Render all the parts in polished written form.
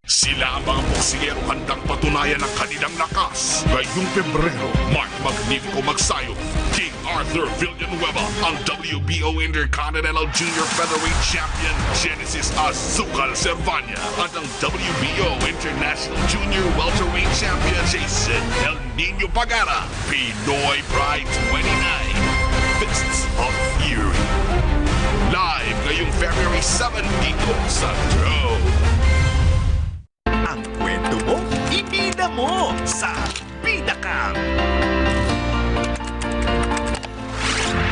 Sila ang mga boksingero handang patunayan ang kanilang lakas. Ngayong Pebrero, Mark Magnifico magsayo. King Arthur Villanueva, ang WBO Intercontinental Junior Featherweight Champion. Genesis Azucar Cervania at ang WBO International Junior Welterweight Champion Jason El Nino Pagara. Pinoy Pride 29. Fists of Fury. Live ngayong February 7 dito sa Drone. Ang kwento mo, ibida mo sa Bidakam.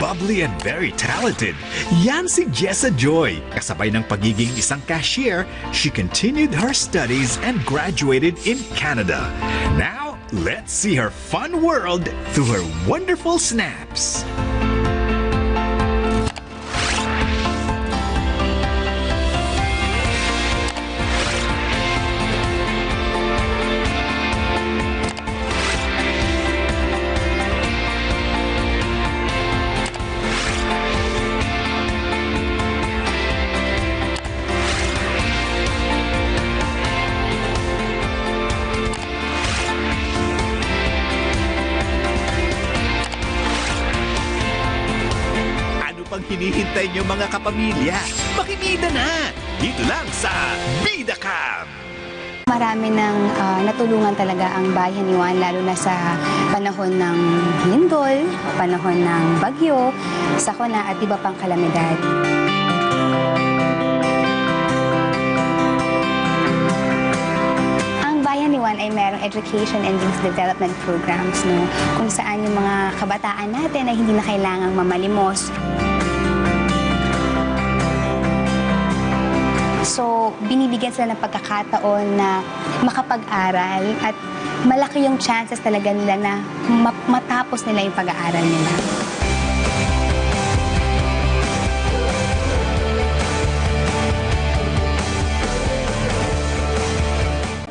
Bubbly and very talented, yan si Jessa Joy. Kasabay ng pagiging isang cashier, she continued her studies and graduated in Canada. Now, let's see her fun world through her wonderful snaps. Hinihintay niyo mga kapamilya, makikita na dito lang sa Bidakam. Marami nang natulungan talaga ang bayan ni Juan, lalo na sa panahon ng lindol, panahon ng bagyo, sakuna at iba pang kalamidad. Ang bayan ni Juan ay mayroong education and youth development programs, no, kung saan yung mga kabataan natin ay hindi na kailangang mamalimos. So, binibigyan sila ng pagkakataon na makapag-aral at malaki yung chances talaga nila na matapos nila yung pag-aaral nila.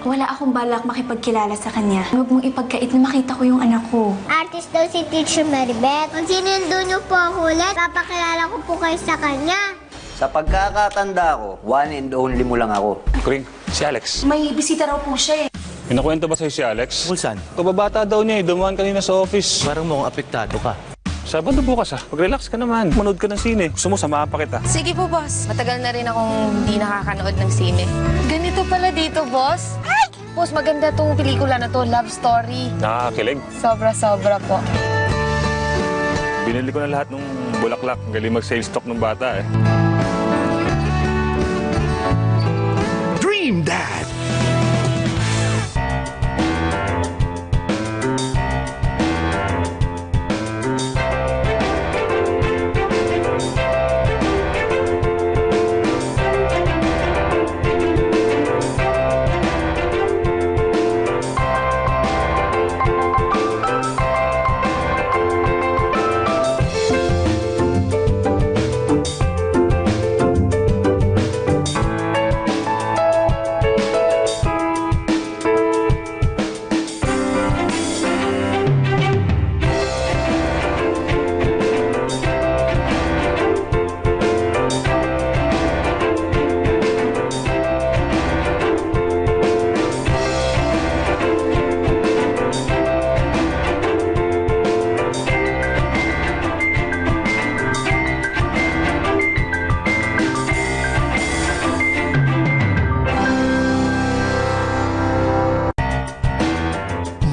Wala akong balak makipagkilala sa kanya. Huwag mong ipagkait na makita ko yung anak ko. Artist daw si Teacher Maribeth. Kung sinundo niyo po ako ulit, papakilala ko po kayo sa kanya. Sa pagkakatanda ko, one and only mo lang ako. Kring, si Alex. May bisita raw po siya eh. Pinakwento ba sa'yo si Alex? Kung saan? Kababata daw niya eh. Dumaan kanina sa office. Parang mukhang apektado ka. Sabado bukas ah. Pag-relax ka naman. Manood ka ng sine. Gusto mo, samahan pa kita. Sige po, boss. Matagal na rin akong hindi nakakanood ng sine. Ganito pala dito, boss. Ay! Boss, maganda tong pelikula na to. Love story. Nakakakilig. Sobra-sobra po. Binili ko na lahat ng bulaklak. Galing mag-sales stock ng bata eh. Dream Dad.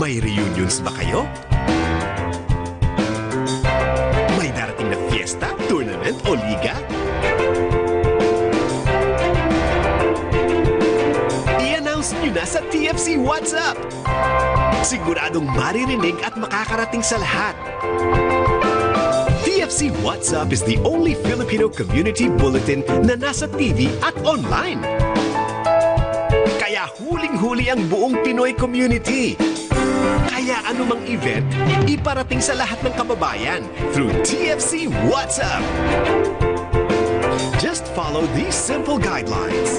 May reunions ba kayo? May darating na fiesta, tournament o liga? I-announce nyo na sa TFC What's Up! Siguradong maririnig at makakarating sa lahat. TFC What's Up is the only Filipino community bulletin na nasa TV at online. Kaya huling-huli ang buong Pinoy community. Kaya anumang event, iparating sa lahat ng kababayan through TFC What's Up. Just follow these simple guidelines.